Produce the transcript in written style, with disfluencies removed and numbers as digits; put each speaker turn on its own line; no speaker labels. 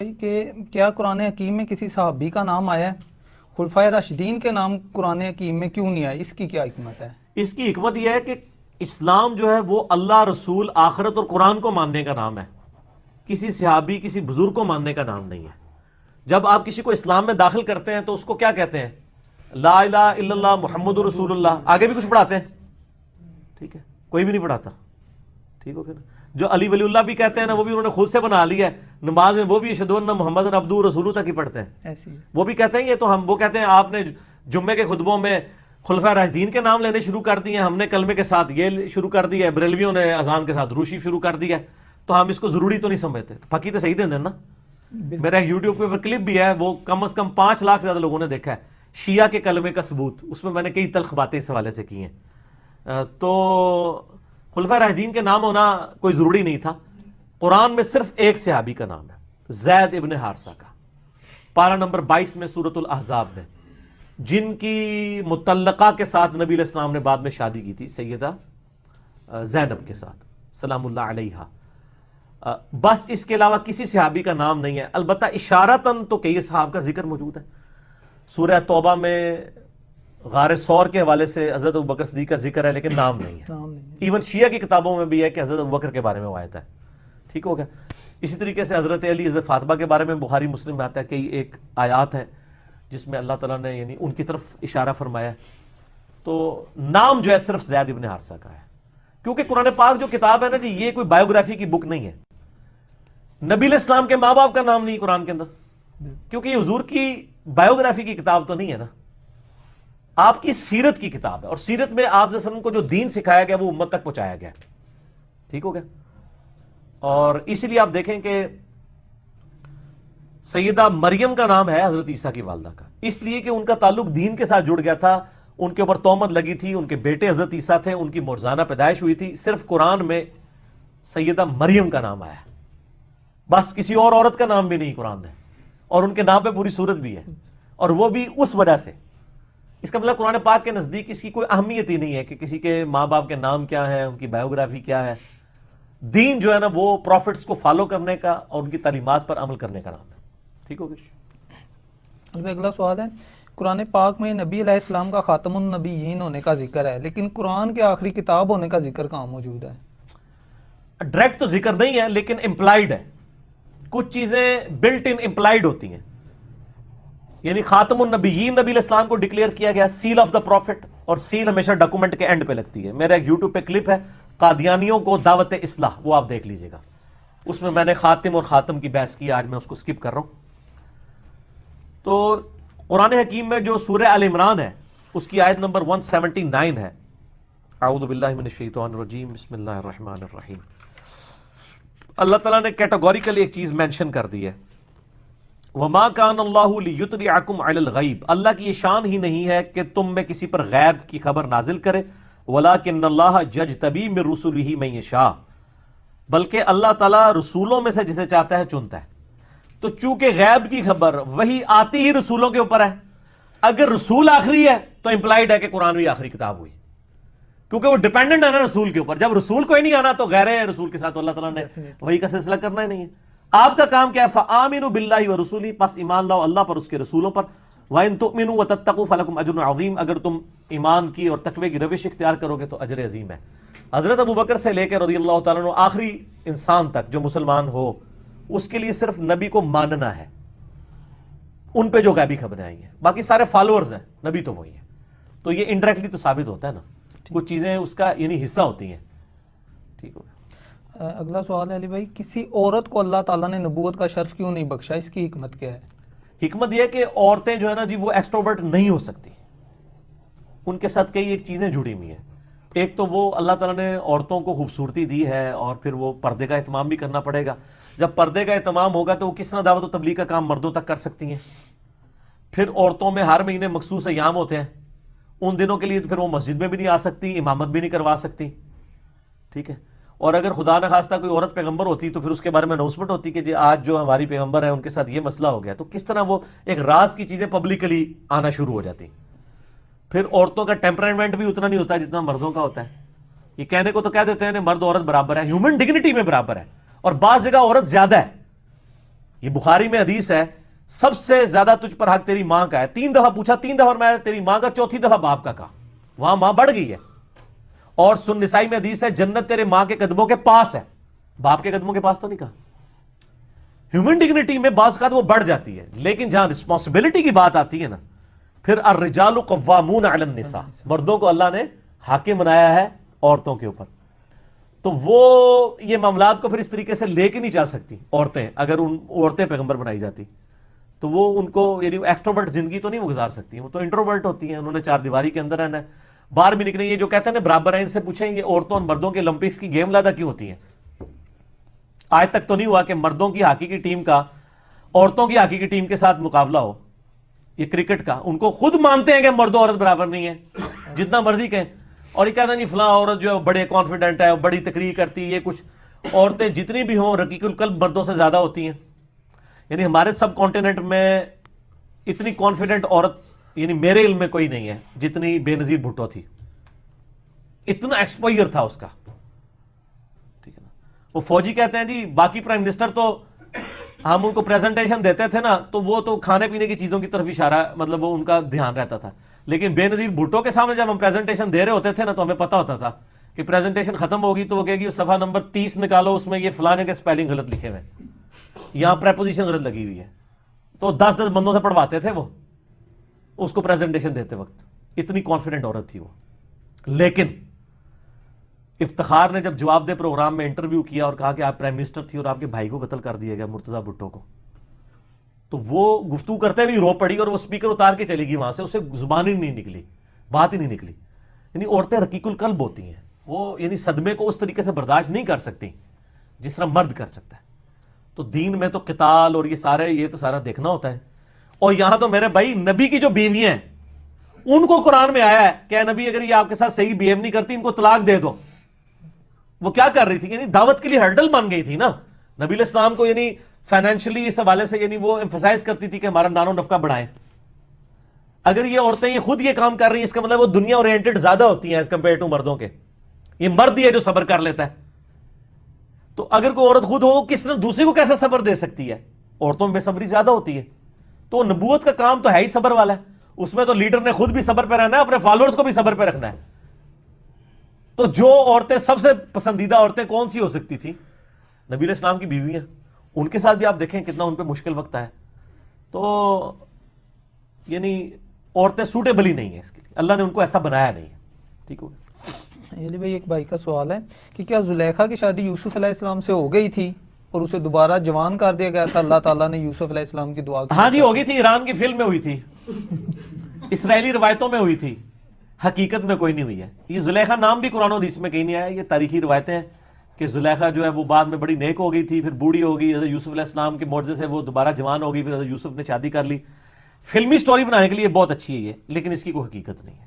کہ کیا قرآن حکیم میں کسی صحابی کا نام آیا ہے؟ خلفائے راشدین کے نام قرآن حکیم میں کیوں نہیں آیا؟ اس کی کیا حکمت ہے؟
اس کی حکمت یہ ہے کہ اسلام جو ہے وہ اللہ، رسول، آخرت اور قرآن کو ماننے کا نام ہے، کسی صحابی، کسی بزرگ کو ماننے کا نام نہیں ہے۔ جب آپ کسی کو اسلام میں داخل کرتے ہیں تو اس کو کیا کہتے ہیں؟ لا الہ الا اللہ محمد رسول اللہ۔ آگے بھی کچھ پڑھاتے ہیں؟ ٹھیک ہے، کوئی بھی نہیں پڑھاتا، ٹھیک ہو گیا نا۔ جو علی ولی اللہ بھی کہتے ہیں نا، وہ بھی انہوں نے خود سے بنا لیا ہے نماز میں، وہ بھی اشہدو ان محمد عبدہ رسولہ تک ہی پڑھتے ہیں۔
ایسی
وہ بھی کہتے ہیں یہ تو وہ کہتے ہیں آپ نے جمعے کے خطبوں میں خلفائے راشدین کے نام لینے شروع کر دیے، ہم نے کلمے کے ساتھ یہ شروع کر دیا ہے، بریلویوں نے اذان کے ساتھ روشی شروع کر دیا ہے، تو ہم اس کو ضروری تو نہیں سمجھتے۔ پھکی تو صحیح دیں نا۔ میرا یوٹیوب پہ کلپ بھی ہے، وہ کم از کم 5 لاکھ سے زیادہ لوگوں نے دیکھا ہے، شیعہ کے کلمے کا ثبوت۔ اس میں نے کئی تلخ باتیں اس حوالے سے کی ہیں۔ تو خلفائے راشدین کے نام ہونا کوئی ضروری نہیں تھا۔ قرآن میں صرف ایک صحابی کا نام ہے، زید ابن حارثہ کا، پارہ نمبر 22 میں سورۃ الاحزاب میں، جن کی مطلقہ کے ساتھ نبی علیہ السلام نے بعد میں شادی کی تھی، سیدہ زینب کے ساتھ سلام اللہ علیہا۔ بس اس کے علاوہ کسی صحابی کا نام نہیں ہے۔ البتہ اشارتاً تو کئی صحاب کا ذکر موجود ہے۔ سورہ توبہ میں غار ثور کے حوالے سے حضرت ابوبکر صدیق کا ذکر ہے، لیکن نام نہیں ہے۔ ایون شیعہ کی کتابوں میں بھی ہے کہ حضرت ابوبکر کے بارے میں وہ آیت ہے، ٹھیک ہو گیا۔ اسی طریقے سے حضرت علی، حضرت فاطمہ کے بارے میں بخاری مسلم میں آتا ہے، کئی ایک آیات ہیں جس میں اللہ تعالیٰ نے یعنی ان کی طرف اشارہ فرمایا ہے۔ تو نام جو ہے صرف زید ابن حارثہ کا ہے، کیونکہ قرآن پاک جو کتاب ہے نا جی، یہ کوئی بایوگرافی کی بک نہیں ہے۔ نبی علیہ السلام کے ماں باپ کا نام نہیں قرآن کے اندر، کیونکہ یہ حضور کی بایوگرافی کی کتاب تو نہیں ہے نا، آپ کی سیرت کی کتاب ہے، اور سیرت میں آپ صلی اللہ علیہ وسلم کو جو دین سکھایا گیا وہ امت تک پہنچایا گیا، ٹھیک ہو گیا۔ اور اسی لیے آپ دیکھیں کہ سیدہ مریم کا نام ہے حضرت عیسیٰ کی والدہ کا، اس لیے کہ ان کا تعلق دین کے ساتھ جڑ گیا تھا، ان کے اوپر تہمت لگی تھی، ان کے بیٹے حضرت عیسیٰ تھے، ان کی مرزانہ پیدائش ہوئی تھی، صرف قرآن میں سیدہ مریم کا نام آیا، بس کسی اور عورت کا نام بھی نہیں قرآن میں، اور ان کے نام پہ پوری سورت بھی ہے، اور وہ بھی اس وجہ سے۔ اس کا مطلب قرآن پاک کے نزدیک اس کی کوئی اہمیت ہی نہیں ہے کہ کسی کے ماں باپ کے نام کیا ہے، ان کی بایوگرافی کیا ہے۔ دین جو ہے نا وہ پروفٹس کو فالو کرنے کا اور ان کی تعلیمات پر عمل کرنے کا نام ہے، ٹھیک ہو گیا۔
اگلا سوال ہے، قرآن پاک میں نبی علیہ السلام کا خاتم النبیین ہونے کا ذکر ہے، لیکن قرآن کے آخری کتاب ہونے کا ذکر کہاں موجود ہے؟
ڈائریکٹ تو ذکر نہیں ہے، لیکن امپلائڈ ہے، کچھ چیزیں بلٹ ان امپلائڈ ہوتی ہیں، یعنی خاتم النبیین نبی علیہ السلام کو ڈکلیئر کیا گیا، سیل آف دا پروفٹ، اور سیل ہمیشہ ڈاکومنٹ کے اینڈ پہ لگتی ہے۔ میرا ایک یوٹیوب پہ کلپ ہے، قادیانیوں کو دعوت اصلاح، وہ آپ دیکھ لیجئے گا، اس میں نے خاتم اور خاتم کی بحث کی، آج میں اس کو سکپ کر رہا ہوں۔ تو قرآن حکیم میں جو سورہ آل عمران ہے اس کی آیت نمبر 179 ہے، اعوذ باللہ من الشیطان الرجیم، بسم اللہ الرحمن الرحیم۔ اللہ تعالیٰ نے کیٹیگوریکلی ایک چیز مینشن کر دی ہے، وَمَا كَانَ اللَّهُ لِيُطْلِعَكُمْ عَلَى الْغَيْبِ، اللہ کی یہ شان ہی نہیں ہے کہ تم میں کسی پر غیب کی خبر نازل کرے، وَلَٰكِنَّ اللَّهَ يَجْتَبِي مِن رُّسُلِهِ مَن يَشَاءُ، بلکہ اللہ تعالیٰ رسولوں میں سے جسے چاہتا ہے چنتا ہے۔ تو چونکہ غیب کی خبر وہی آتی ہی رسولوں کے اوپر ہے، اگر رسول آخری ہے تو امپلائڈ ہے کہ قرآن بھی آخری کتاب ہوئی، کیونکہ وہ ڈیپینڈنٹ ہے نا رسول کے اوپر۔ جب رسول کوئی نہیں آنا تو غیر رسول کے ساتھ اللہ تعالیٰ نے وہی کا سلسلہ کرنا ہی نہیں ہے۔ آپ کا کام کیا ہے؟ فآمنوا باللہ ورسولہ، پس ایمان لاؤ اللہ پر، اس کے رسولوں پر۔ وَإِن تُؤْمِنُوا وَتَتَّقُوا فَلَكُمْ أَجْرٌ عَظِيمٌ، اگر تم ایمان کی اور تقوی کی روش اختیار کرو گے تو اجر عظیم ہے۔ حضرت ابوبکر سے لے کے رضی اللہ تعالیٰ عنہ آخری انسان تک جو مسلمان ہو، اس کے لیے صرف نبی کو ماننا ہے، ان پہ جو غیبی خبریں آئی ہیں، باقی سارے فالوورز ہیں، نبی تو وہی ہے۔ تو یہ انڈائریکٹلی تو ثابت ہوتا ہے نا، کچھ چیزیں اس کا یعنی حصہ ہوتی ہیں، ٹھیک ہو گیا۔
اگلا سوال ہے علی بھائی، کسی عورت کو اللہ تعالیٰ نے نبوت کا شرف کیوں نہیں بخشا؟ اس کی حکمت کیا ہے؟
حکمت یہ ہے کہ عورتیں جو ہے نا جی وہ ایکسٹروورٹ نہیں ہو سکتی، ان کے ساتھ کئی ایک چیزیں جڑی ہوئی ہیں۔ ایک تو وہ اللہ تعالیٰ نے عورتوں کو خوبصورتی دی ہے، اور پھر وہ پردے کا اہتمام بھی کرنا پڑے گا۔ جب پردے کا اہتمام ہوگا تو وہ کس طرح دعوت و تبلیغ کا کام مردوں تک کر سکتی ہیں؟ پھر عورتوں میں ہر مہینے مخصوص ایام ہوتے ہیں، ان دنوں کے لیے پھر وہ مسجد میں بھی نہیں آ سکتی، امامت بھی نہیں کروا سکتی، ٹھیک ہے۔ اور اگر خدا نخواستہ کوئی عورت پیغمبر ہوتی تو پھر اس کے بارے میں اناؤنسمنٹ ہوتی کہ جی آج جو ہماری پیغمبر ہے ان کے ساتھ یہ مسئلہ ہو گیا، تو کس طرح وہ ایک راز کی چیزیں پبلکلی آنا شروع ہو جاتی۔ پھر عورتوں کا ٹیمپرامنٹ بھی اتنا نہیں ہوتا جتنا مردوں کا ہوتا ہے۔ یہ کہنے کو تو کہہ دیتے ہیں مرد عورت برابر ہے، ہیومن ڈگنیٹی میں برابر ہے، اور بعض جگہ عورت زیادہ ہے، یہ بخاری میں حدیث ہے، سب سے زیادہ تجھ پر حق تیری ماں کا ہے. 3 دفعہ پوچھا، 3 دفعہ میں تیری ماں کا، 4تھی دفعہ باپ کا کہا. وہاں ماں بڑھ گئی ہے. اور سن نسائی میں حدیث ہے جنت تیرے ماں کے قدموں کے پاس ہے، باپ کے قدموں کے پاس تو نہیں کہا. ہیومن ڈگنیٹی میں بعض اوقات وہ بڑھ جاتی ہے، لیکن جہاں رسپانسبلٹی کی بات آتی ہے نا، پھر الرجال قوامون علی النساء، مردوں کو اللہ نے حاکم بنایا ہے عورتوں کے اوپر. تو وہ یہ معاملات کو پھر اس طریقے سے لے کے نہیں چل سکتی عورتیں. اگر ان عورتیں پیغمبر بنائی جاتی تو وہ ان کو یعنی ایکسٹروورٹ زندگی تو نہیں وہ گزار سکتی، وہ تو انٹروورٹ ہوتی ہیں، انہوں نے 4 دیواری کے اندر رہنا ہے، باہر بھی نکلیں. یہ جو کہتے ہیں نا برابر ہیں، ان سے پوچھیں یہ عورتوں اور مردوں کے اولمپکس کی گیم زیادہ کیوں ہوتی ہیں؟ آج تک تو نہیں ہوا کہ مردوں کی ہاکی کی ٹیم کا عورتوں کی ہاکی کی ٹیم کے ساتھ مقابلہ ہو. یہ کرکٹ کا، ان کو خود مانتے ہیں کہ مرد و عورت برابر نہیں ہے، جتنا مرضی کہیں. اور یہ کہتا ہے نہیں فلاں عورت جو ہے بڑے کانفیڈنٹ ہے، بڑی تقریر کرتی ہے. یہ کچھ عورتیں جتنی بھی ہوں رقیق القلب مردوں سے زیادہ ہوتی ہیں. یعنی ہمارے سب کانٹیننٹ میں اتنی کانفیڈنٹ عورت یعنی میرے علم میں کوئی نہیں ہے جتنی بے نظیر بھٹو تھی. اتنا ایکسپوئر تھا اس کا. ٹھیک ہے نا. وہ فوجی کہتے ہیں جی باقی پرائم منسٹر تو ہم ان کو پریزنٹیشن دیتے تھے نا تو وہ تو کھانے پینے کی چیزوں کی طرف اشارہ، مطلب وہ ان کا دھیان رہتا تھا. لیکن بے نظیر بھٹو کے سامنے جب ہم پریزنٹیشن دے رہے ہوتے تھے نا تو ہمیں پتا ہوتا تھا کہ پریزنٹیشن ختم ہوگی تو وہ کہے گی صفحہ نمبر 30 نکالو، اس میں یہ فلانے کے سپیلنگ غلط لکھے ہوئے، یہاں پریپوزیشن غلط لگی ہوئی ہے. تو 10 بندوں سے پڑھواتے تھے وہ اس کو پریزنٹیشن دیتے وقت. اتنی کانفیڈنٹ عورت تھی وہ. لیکن افتخار نے جب جواب دے پروگرام میں انٹرویو کیا اور کہا کہ آپ پرائم منسٹر تھی اور آپ کے بھائی کو قتل کر دیا گیا مرتضی بھٹو کو، تو وہ گفتگو کرتے بھی رو پڑی اور وہ سپیکر اتار کے چلے گی وہاں سے. اسے زبان ہی نہیں نکلی، بات ہی نہیں نکلی. یعنی عورتیں رقیق القلب ہوتی ہیں، وہ یعنی صدمے کو اس طریقے سے برداشت نہیں کر سکتی جس طرح مرد کر سکتا ہے. تو دین میں تو قتال اور یہ تو سارا دیکھنا ہوتا ہے. اور یہاں تو میرے بھائی نبی کی جو بیویاں ہیں ان کو قرآن میں آیا ہے کہ نبی اگر یہ آپ کے ساتھ صحیح بیہیو نہیں کرتی ان کو طلاق دے دو. وہ کیا کر رہی تھی؟ یعنی دعوت کے لیے ہرڈل بن گئی تھی نا. نبی علیہ السلام کو یعنی فائنینشلی اس حوالے سے یعنی وہ ایمفسائز کرتی تھی کہ ہمارا نان و نفقہ بڑھائیں. اگر یہ عورتیں یہ خود یہ کام کر رہی ہیں اس کا مطلب وہ دنیا اورینٹڈ زیادہ ہوتی ہیں ایز کمپیئر ٹو مردوں کے. یہ مرد ہی ہے جو صبر کر لیتا ہے. تو اگر کوئی عورت خود ہو کس نے دوسرے کو کیسا صبر دے سکتی ہے؟ عورتوں میں بے صبری زیادہ ہوتی ہے. تو نبوت کا کام تو ہے ہی صبر والا ہے. اس میں تو لیڈر نے خود بھی صبر پہ رہنا ہے، اپنے فالوورز کو بھی صبر پہ رکھنا ہے. تو جو عورتیں سب سے پسندیدہ عورتیں کون سی ہو سکتی تھی؟ نبی علیہ السلام کی بیویاں. ان کے ساتھ بھی آپ دیکھیں کتنا ان پہ مشکل وقت ہے. تو یعنی عورتیں سوٹیبل ہی نہیں ہیں اس کے لیے، اللہ نے ان کو ایسا بنایا نہیں ہے. ٹھیک ہو گیا.
علی بھائی ایک بھائی کا سوال ہے کہ کیا زلیخا کی شادی یوسف علیہ السلام سے ہو گئی تھی اور اسے دوبارہ جوان کر دیا گیا تھا؟ اللہ تعالیٰ نے یوسف علیہ السلام کی دعا کی.
ہاں جی، ہوگی تھی. ایران کی فلم میں ہوئی تھی، اسرائیلی روایتوں میں ہوئی تھی، حقیقت میں کوئی نہیں ہوئی ہے. یہ زلیخا نام بھی قرآن و حدیث میں کہیں نہیں آیا. یہ تاریخی روایتیں ہیں کہ زلیخا جو ہے وہ بعد میں بڑی نیک ہو گئی تھی، پھر بوڑھی ہو گئی. حضرت یوسف علیہ السلام کے معجزے سے وہ دوبارہ جوان ہو گئی، پھر حضرت یوسف نے شادی کر لی. فلمی سٹوری بنانے کے لیے بہت اچھی ہے یہ، لیکن اس کی کوئی حقیقت نہیں ہے.